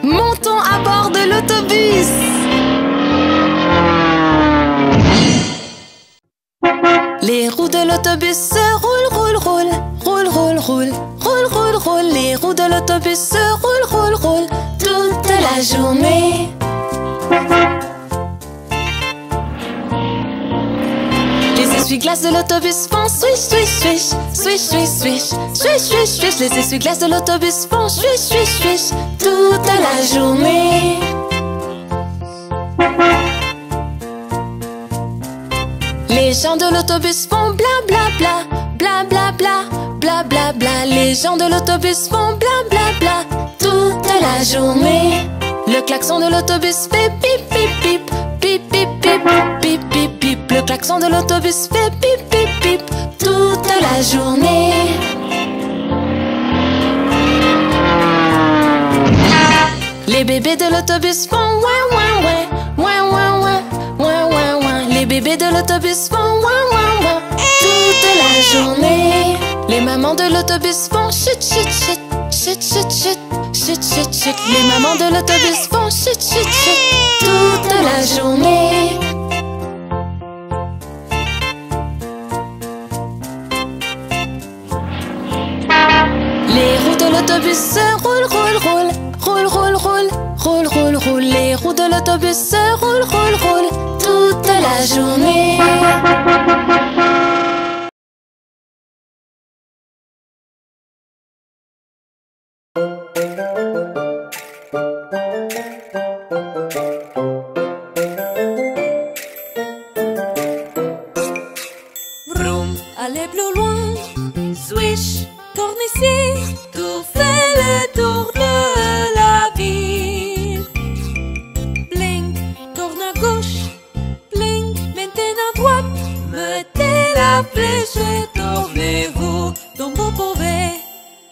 Montons à bord de l'autobus. Les roues de l'autobus se roulent, roulent, roulent. Roule, roule, roule. Roule, roule, roule. Les roues de l'autobus se roulent, roulent, roulent. Toute la journée. Les essuie-glaces de l'autobus font swish, swish, swish. Swish, swish, swish. Swish, swish, swish. Les essuie-glaces de l'autobus font swish, swish, swish. Toute la journée. Les gens de l'autobus font bla bla bla. Bla bla bla. Bla bla bla. Les gens de l'autobus font bla bla bla. Toute la journée. Le klaxon de l'autobus fait pip pip pip. Pip pip pip. Pip pip pip. Le klaxon de l'autobus fait pip pip pip. Toute la journée. Les bébés de l'autobus font ouin ouin ouin. Ouin ouin ouin. Ouin ouin ouin. Les bébés de l'autobus font ouin ouin ouin. Toute la journée. Les mamans de l'autobus font chut chut chut. Chut chut chut. Chut chut chut. Les mamans de l'autobus font chut chut chut. Toute la journée. Les roues de l'autobus se roulent, roulent, roulent. Roule, roule, roule. Roule, roule, roule. Les roues de l'autobus se roulent, roulent, roulent. Toute la journée. Vroom, allez plus loin. Swish, cornici, tout fait le tour de la ville. Blink, tourne à gauche. Blink, maintenant à droite. Mettez la flèche et tournez-vous donc vous pouvez.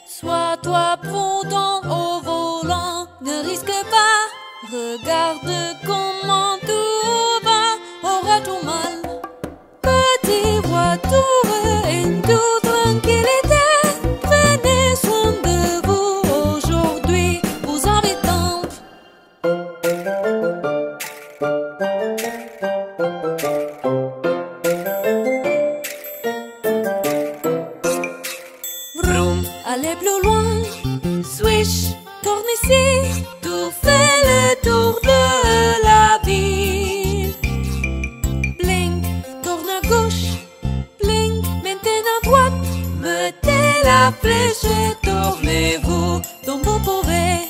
Sois toi prudent au volant, ne risque pas. Regarde comment tout va, aura tout mal. Petit voiture et toute tranquillité. Prenez soin de vous aujourd'hui, vous avez tant. Vroom, allez plus loin. Swish, cornici, tout fait le tour de la ville. Blink, tourne à gauche. Blink, maintenant à droite. Mettez la flèche et tournez-vous donc vous pouvez.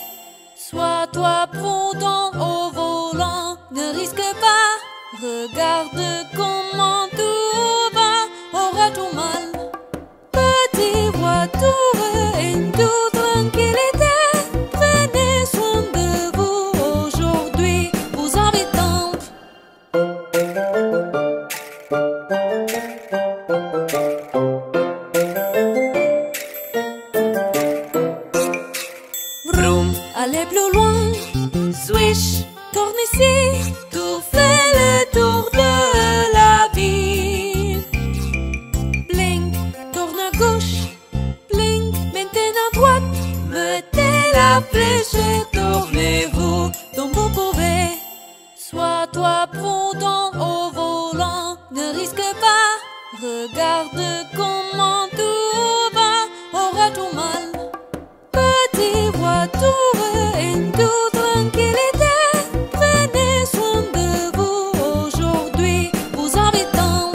Sois toi prudent au volant, ne risque pas. Regarde comment tout va, aura tout mal. Petit voiture et toute tranquillité. Prenez soin de vous aujourd'hui, vous avez tant. Vroom, allez plus loin. Swish, cornici, tout fait le tour de la ville. Blink, tourne à gauche. Blink, maintenant à droite. Mettez la flèche et tournez-vous donc vous pouvez. Sois toi prudent au volant, ne risque pas. Regarde comment tout va, aura tout mal. Petit voiture et toute tranquillité. Prenez soin de vous aujourd'hui, vous avez tant.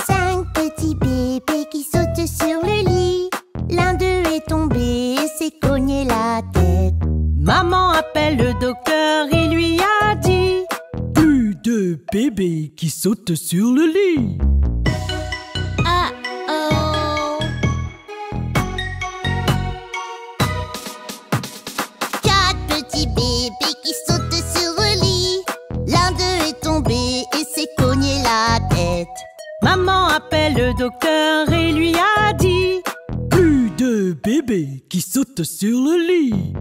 Cinq petits bébés qui sautent sur le lit. L'un d'eux est tombé et s'est cogné la tête. Maman appelle le docteur et lui a dit: plus de bébés qui sautent sur le lit. Oh. docteur et lui a dit: plus de bébés qui sautent sur le lit.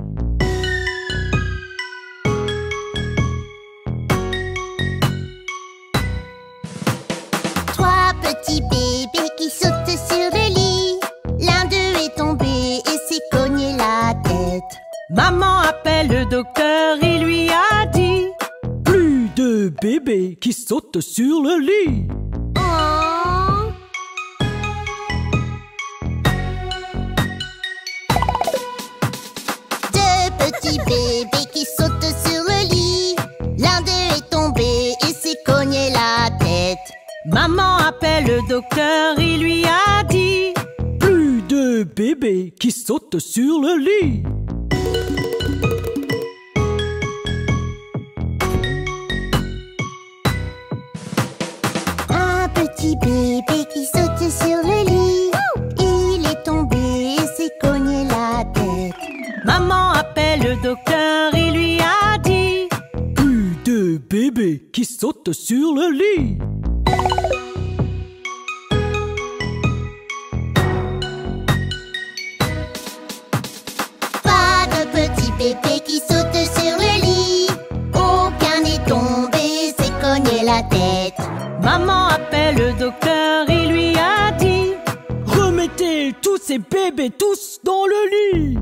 Trois petits bébés qui sautent sur le lit. L'un d'eux est tombé et s'est cogné la tête. Maman appelle le docteur et lui a dit: plus de bébés qui sautent sur le lit. Oh. Deux petits bébés qui sautent sur le lit. L'un d'eux est tombé et s'est cogné la tête. Maman appelle le docteur et lui a dit: plus de bébés qui sautent sur le lit. Un petit bébé qui saute sur le lit. Il est tombé et s'est cogné la tête. Maman appelle le docteur et lui a dit: plus de bébés qui sautent sur le lit. Pas de petit bébé qui saute sur le lit. Aucun n'est tombé, s'est cogné la tête. Maman appelle le docteur et lui a dit: remettez tous ces bébés tous dans le lit.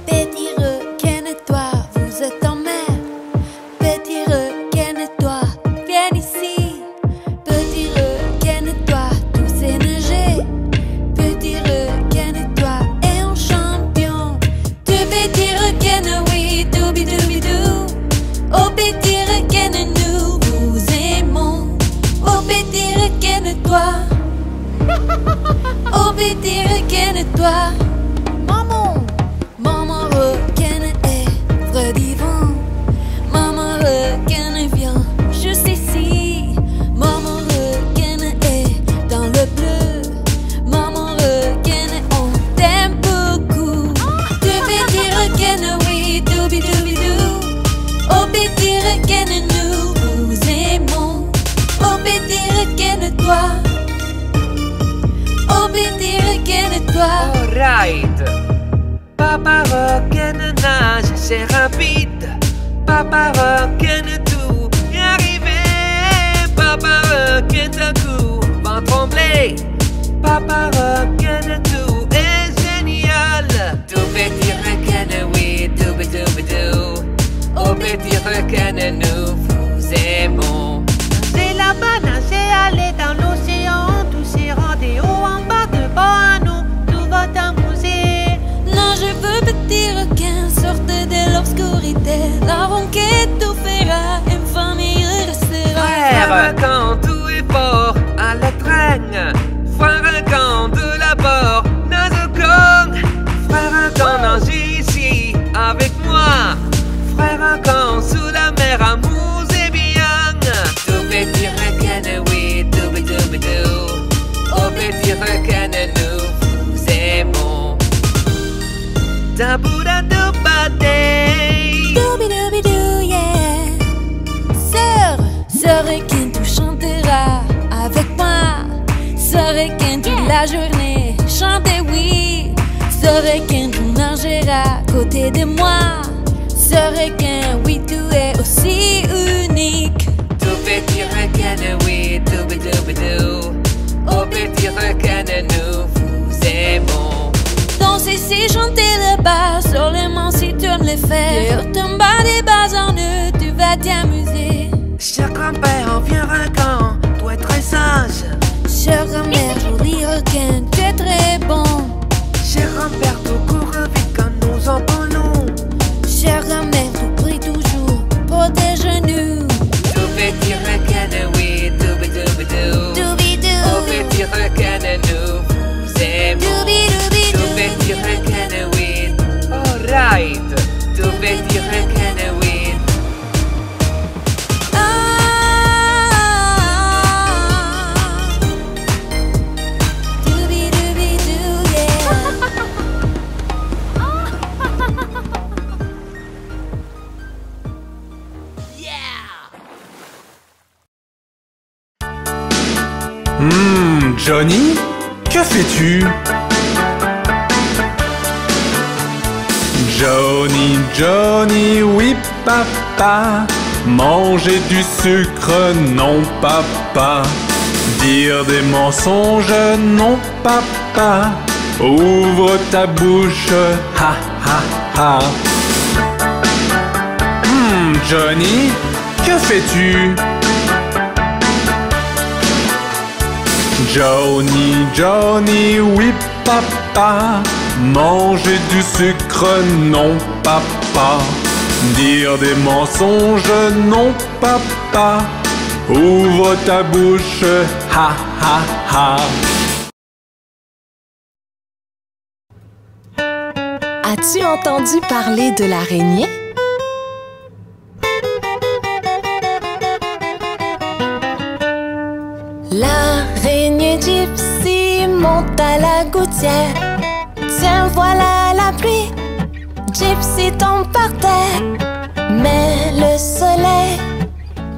Petit requin et toi, vous êtes en mer. Petit requin et toi, viens ici. Petit requin et toi, tous c'est nager. Petit requin et toi, et un champion. Tu petit requin, oui, doubidou. Oh petit requin, nous vous aimons. Oh petit requin et toi. Oh petit requin et toi. Maman requin est vrai divin. Maman requin vient juste ici. Maman requin est dans le bleu. Maman requin on t'aime beaucoup. Tu petit requin, oui, doubidou. Oh petit requin, nous vous aimons. Oh petit requin toi. Oh petit requin toi. Alright. Papa requin nage, c'est rapide. Papa requin tout y arrivé. Papa requin d'un coup va trembler. Papa requin tout est génial. Tout petit requin, oui, doubidou. Oh petit requin, nous vous aimons. C'est là-bas, nager, aller dans l'océan. Tous ces rendez haut en bas de bas à nous. Tout va t'amuser. Non, je veux petit requin, sortez de l'obscurité. La ronquette tout fera, une famille restera. Frère, quand tout est fort, à la traîne. Frère, quand de la bord, nage au con. Frère, quand nage ici, avec moi. Frère, quand sous la mer, amusez bien. Tout petit requin, oui, doubidou. Oh petit requin, nous vous aimons. Tabouda doubadé. Doubidou, yeah. Sœur requin, tu chanteras avec moi. Sœur requin, toute la journée, chantez oui. Sœur requin, tu nageras à côté de moi. Sœur requin, oui, tu es aussi unique. Tout petit requin, oui, doubidou. Oh petit requin, nous vous aimons. Danse ici, chanter le bas, seulement si tu aimes le faire. Sur ton bas des bas en eux, tu vas t'amuser. Cher grand-père, en vieux requin, toi es très sage. Cher grand-mère, joli requin, tu es très bon. Cher grand-père, tout court vite quand nous en prenons. Cher grand-mère, tu pries toujours, protège-nous. Tout petit requin, oui, doubidou. Doubidou. Oh petit requin, nous vous aimons. Doubidou. Tout petit requin, oui. Alright. Tout petit requin, oui. Johnny, que fais-tu? Johnny, Johnny, oui papa. Manger du sucre, non papa. Dire des mensonges, non papa. Ouvre ta bouche, ha ha ha. Johnny, que fais-tu? Johnny, Johnny, oui papa. Manger du sucre, non papa. Dire des mensonges, non papa. Ouvre ta bouche, ha ha ha. As-tu entendu parler de l'araignée? L'araignée Gypsy monte à la gouttière. Tiens, voilà la pluie. Gypsy tombe par terre. Mais le soleil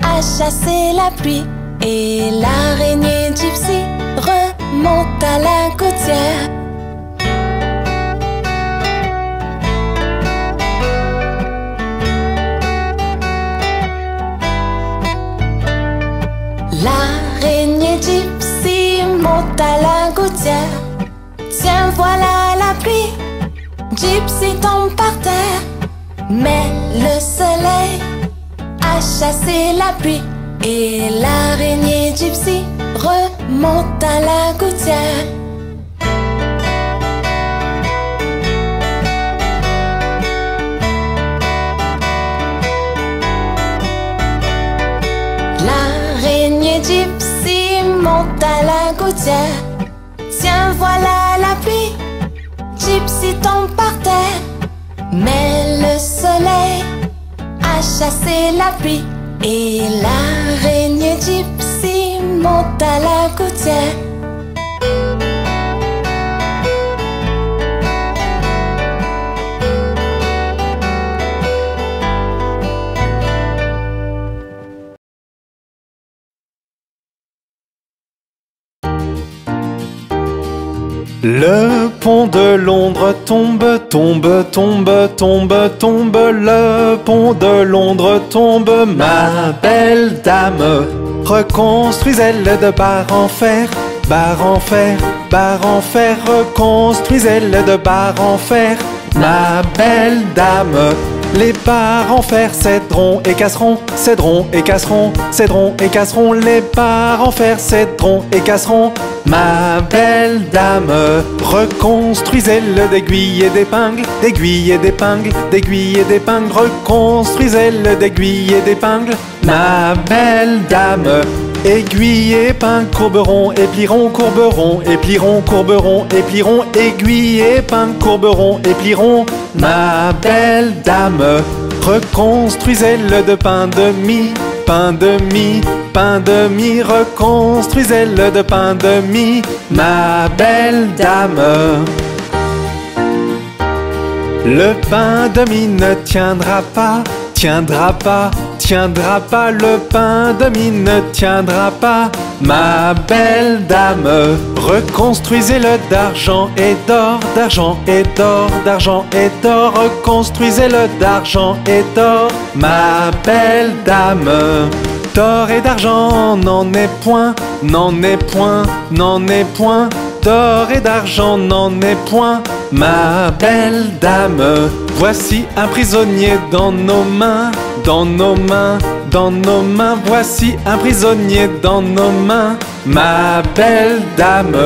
a chassé la pluie. Et l'araignée Gypsy remonte à la gouttière. L'araignée Gypsy monte à la gouttière. Tiens, voilà la pluie. Gypsy tombe par terre. Mais le soleil a chassé la pluie. Et l'araignée Gypsy remonte à la gouttière. L'araignée Gypsy monte à la gouttière. Tiens, voilà la pluie. Gypsy tombe par terre. Mais le soleil a chassé la pluie. Et l'araignée Gypsy monte à la gouttière. Le pont de Londres tombe, tombe, tombe, tombe, tombe. Le pont de Londres tombe, ma belle dame. Reconstruisez-le de barre en fer, barre en fer, barre en fer. Reconstruisez-le de barre en fer, ma belle dame. Les barres en fer céderont et casseront, céderont et casseront, céderont et casseront. Les barres en fer céderont et casseront, ma belle dame. Reconstruisez-le d'aiguilles et d'épingles, d'aiguilles et d'épingles, d'aiguilles et d'épingles. Reconstruisez-le d'aiguilles et d'épingles, ma belle dame. Aiguilles et épingles courberont et plieront, courberont et plieront, courberont et plieront. Aiguilles et épingles courberont et plieront, ma belle dame. Reconstruisez-le de pain de mie, pain de mie, pain de mie. Reconstruisez-le de pain de mie, ma belle dame. Le pain de mie ne tiendra pas, tiendra pas, tiendra pas. Le pain de mie ne tiendra pas, ma belle dame. Reconstruisez-le d'argent et d'or, d'argent et d'or, d'argent et d'or. Reconstruisez-le d'argent et d'or, ma belle dame. D'or et d'argent n'en est point, n'en est point, n'en est point. D'or et d'argent n'en est point, ma belle dame. Voici un prisonnier dans nos mains, dans nos mains, dans nos mains. Voici un prisonnier dans nos mains, ma belle dame.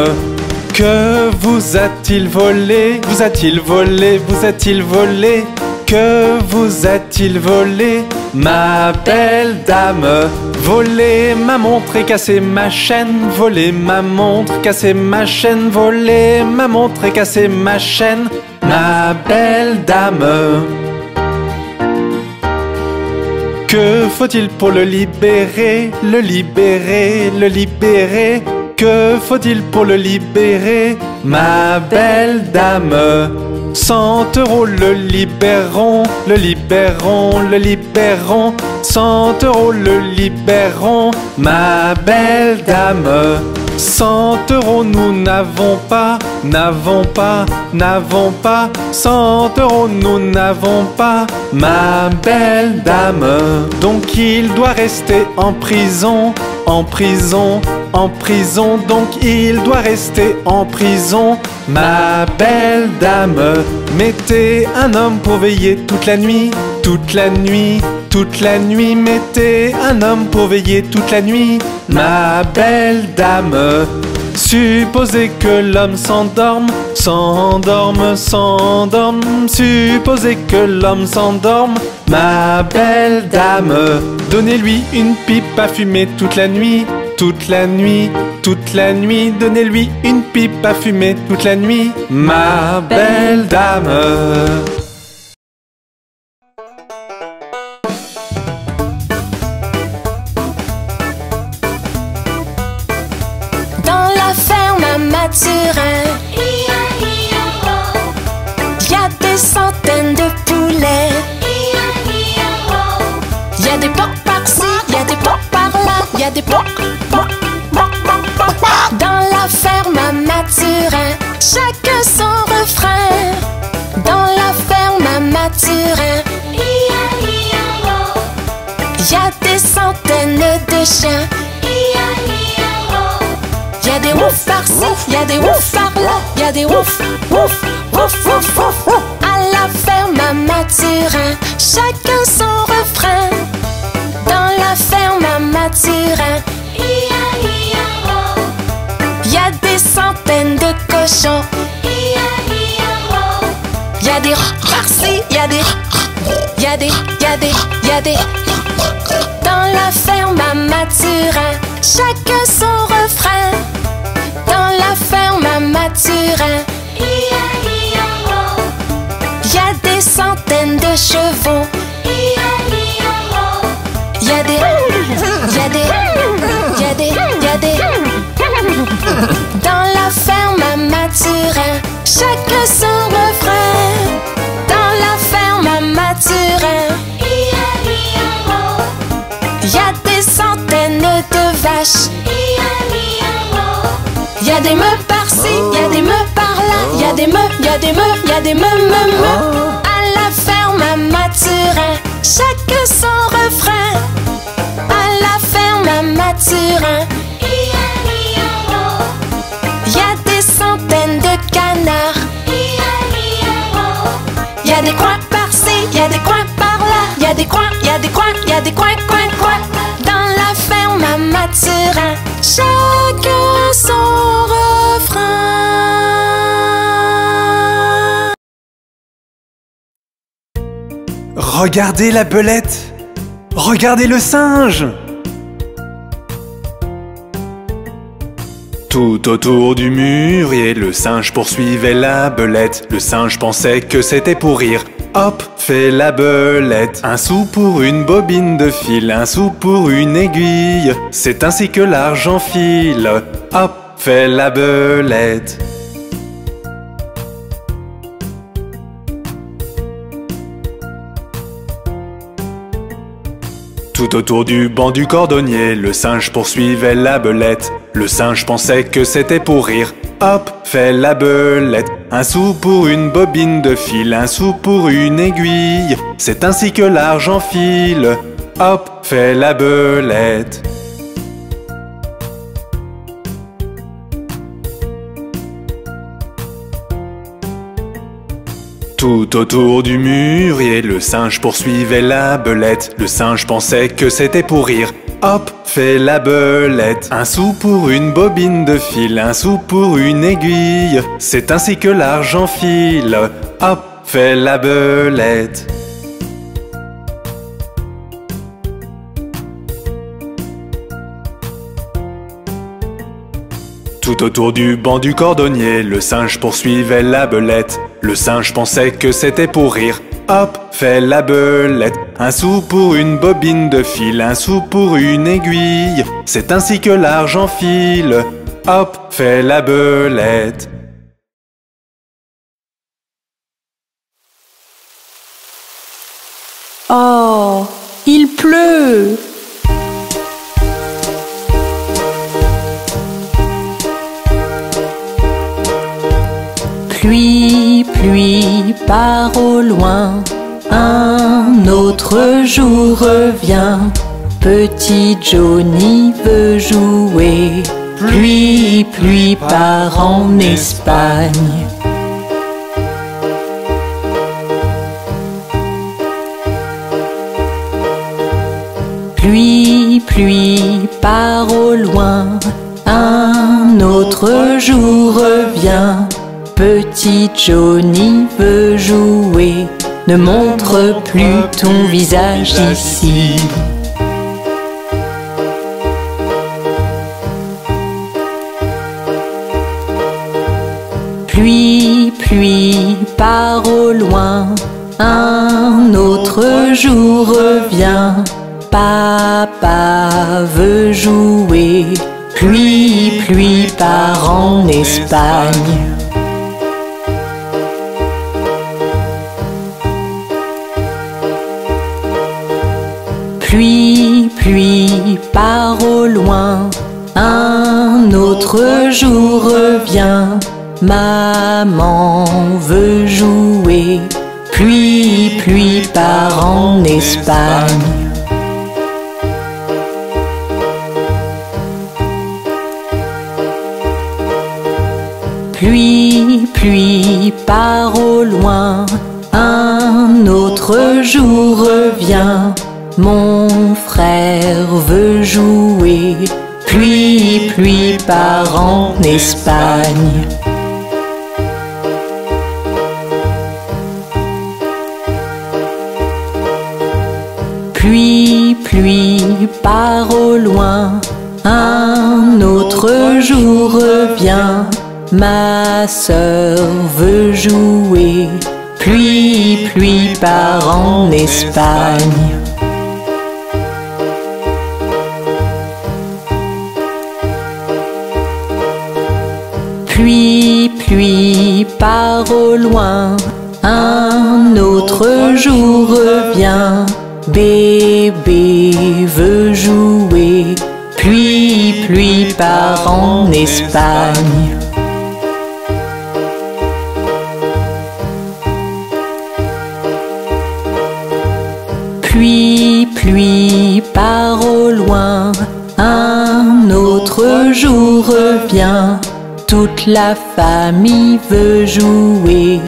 Que vous a-t-il volé? Vous a-t-il volé? Vous a-t-il volé? Que vous a-t-il volé, ma belle dame? Voler ma montre et casser ma chaîne, voler ma montre, casser ma chaîne, voler ma montre et casser ma chaîne, ma belle dame. Que faut-il pour le libérer, le libérer, le libérer? Que faut-il pour le libérer, ma belle dame? 100 € le libéreront, le libéreront, le libéreront. 100 euros le libéreront, ma belle dame. 100 euros nous n'avons pas, n'avons pas, n'avons pas. 100 euros nous n'avons pas, ma belle dame. Donc il doit rester en prison, en prison, en prison. Donc il doit rester en prison, ma belle dame. Mettez un homme pour veiller toute la nuit, toute la nuit, toute la nuit. Mettez un homme pour veiller toute la nuit, ma belle dame. Supposez que l'homme s'endorme, s'endorme, s'endorme. Supposez que l'homme s'endorme, ma belle dame. Donnez-lui une pipe à fumer toute la nuit, toute la nuit, toute la nuit. Donnez-lui une pipe à fumer toute la nuit, ma belle dame. Mathurin, y a des centaines de poulets. Y a des porcs par-ci, y a des porcs par-là, y a des porcs. Dans la ferme à Mathurin, chacun son refrain. Dans la ferme à Mathurin, y a des centaines de chiens. Y'a des ouf par-ci, y'a des ouf par-là, y'a des ouf, ouf, ouf, ouf, ouf. À la ferme à Mathurin, chacun son refrain. Dans la ferme à Mathurin, y'a des centaines de cochons. Y'a des par-ci, y'a des, y'a des, y'a des, y'a des. Dans la ferme à Mathurin, chacun son refrain. Dans la ferme à Mathurin, y'a des centaines de chevaux. Y'a des, y'a des, y'a des, y'a des. Dans la ferme à Mathurin, chacun son refrain. Dans la ferme à Mathurin, y'a des centaines de vaches. Y'a des meules par-ci, y'a des meules par-là, y'a des meules, y'a des meules, y'a des meules. À la ferme à Mathurin, chacun son refrain. À la ferme à Mathurin, y'a des centaines de canards. Y'a des coins par-ci, y'a des coins par-là, y'a des coins, y'a des coins, y'a des coins, coins, coins. Dans la ferme à Mathurin, chacun son refrain. Regardez la belette, regardez le singe. Tout autour du mûrier, le singe poursuivait la belette. Le singe pensait que c'était pour rire. Hop, fait la belette. Un sou pour une bobine de fil, un sou pour une aiguille. C'est ainsi que l'argent file. Hop, fait la belette. Tout autour du banc du cordonnier, le singe poursuivait la belette. Le singe pensait que c'était pour rire. Hop, fait la belette. Un sou pour une bobine de fil, un sou pour une aiguille. C'est ainsi que l'argent file. Hop, fait la belette. Tout autour du mûrier, le singe poursuivait la belette. Le singe pensait que c'était pour rire. Hop, fait la belette. Un sou pour une bobine de fil, un sou pour une aiguille. C'est ainsi que l'argent file. Hop, fait la belette. Tout autour du banc du cordonnier, le singe poursuivait la belette. Le singe pensait que c'était pour rire. Hop, fait la belette. Un sou pour une bobine de fil, un sou pour une aiguille. C'est ainsi que l'argent file. Hop, fait la belette. Oh, il pleut. Pluie, pluie, part au loin, un autre jour revient. Petit Johnny veut jouer. Pluie, pluie, part en Espagne. Pluie, pluie, part au loin, un autre jour revient. Petit Johnny veut jouer, ne montre plus ton visage ici. Pluie, pluie, part au loin, un autre jour revient. Papa veut jouer, pluie, pluie, part en Espagne. Pluie, pluie, part au loin, un autre jour revient. Maman veut jouer, pluie, pluie, part en Espagne. Pluie, pluie, part au loin, un autre jour revient. Mon frère veut jouer, pluie, pluie, part en Espagne. Pluie, pluie, part au loin, un autre jour revient. Ma sœur veut jouer, pluie, pluie, part en Espagne. Pluie, pluie, part au loin, un autre jour revient. Bébé veut jouer, pluie, pluie, part en Espagne. Pluie, pluie, part au loin, un autre jour revient. Toute la famille veut jouer,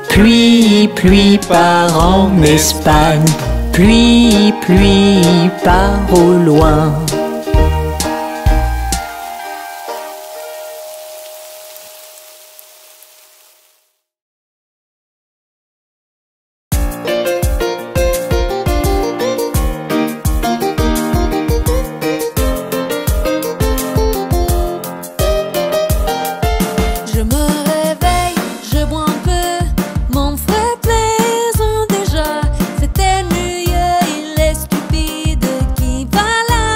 pluie, pluie, part en Espagne. Pluie, pluie, part au loin. Je me réveille, je bois un peu, mon frère plaisant déjà. C'est ennuyeux, il est stupide qui va là.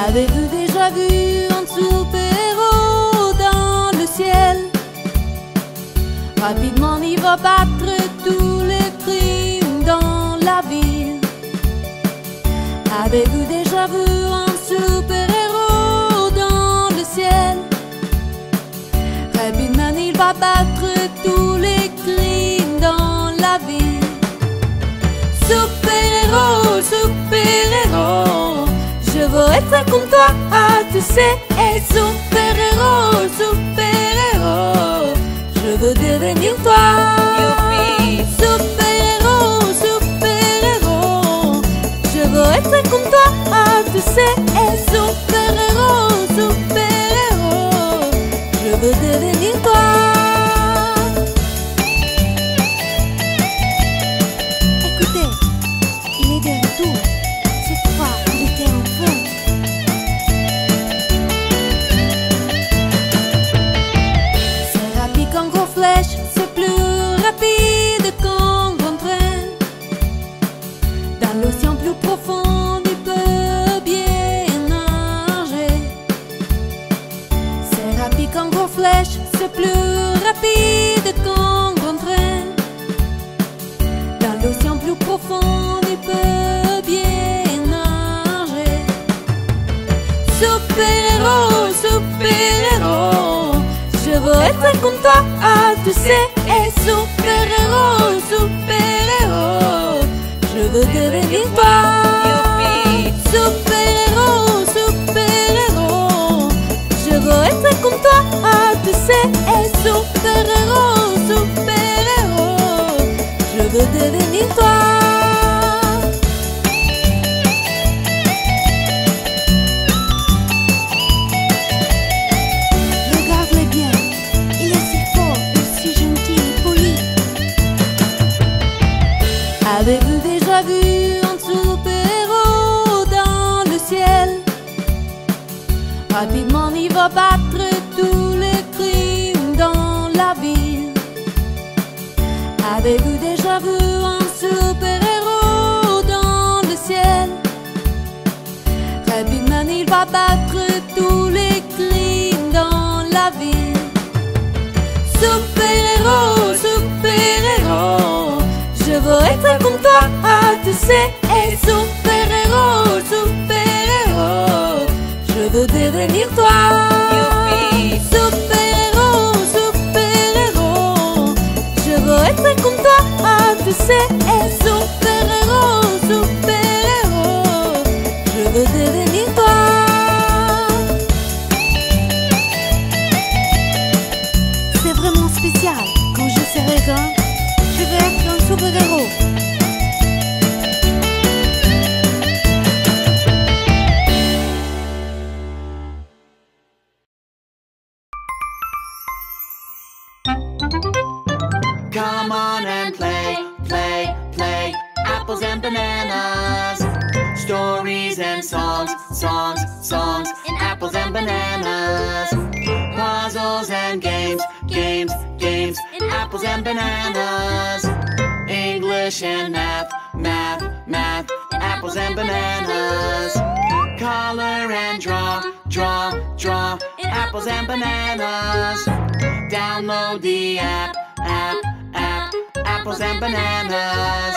Avez-vous déjà vu un super-héros dans le ciel? Rapidement il va battre tous les crimes dans la ville. Avez-vous déjà vu un super-héros dans le ciel? Rapidement il va battre tous les crimes dans la ville. Super-héros, super-héros, je veux être comme toi, tu sais. Et super-héros, super-héros, je veux devenir toi. Youpi! Super-héros, super-héros, je veux être comme toi, tu sais. Et super-héros, super-héros, je veux devenir toi. Écoutez, il est de retour. Cette fois, il était en feu. C'est rapide qu'un gros flèche, c'est plus rapide qu'un grand train. Dans l'océan plus profond, il peut bien nager. C'est rapide qu'un gros flèche, c'est plus rapide qu'un grand train. Dans l'océan plus profond, il peut bien nager. Super-héros, super-héros, je veux être comme toi, tu sais. Et super-héros, super-héros, je veux devenir toi. Youpi! Super-héros, super-héros, je veux être comme toi, tu sais. Et super-héros, super-héros, je veux devenir toi. Regarde-le bien. Il est si fort, et si gentil et poli. Avez-vous déjà vu un super-héros dans le ciel? Rapidement il va battre tous les crimes dans la ville. Avez-vous déjà vu un super-héros dans le ciel? Rapidement il va battre tous les crimes dans la ville. Super-héros, super-héros, je veux être comme toi, tu sais. Et super-héros, super-héros, je veux devenir toi. Youpi! Super-héros, super-héros, je veux être comme toi, tu sais. Et super-héros, super-héros, je veux devenir toi. C'est vraiment spécial. Quand je serai grand, je vais être un super-héros. Come on and play, play, play. Apples and bananas. Stories and songs, songs, songs. And apples and bananas. Puzzles and games, games, games. And apples and bananas. English and math, math, math. And apples and bananas. Color and draw, draw, draw. And apples and bananas. Download the app, app, app. Apples and bananas.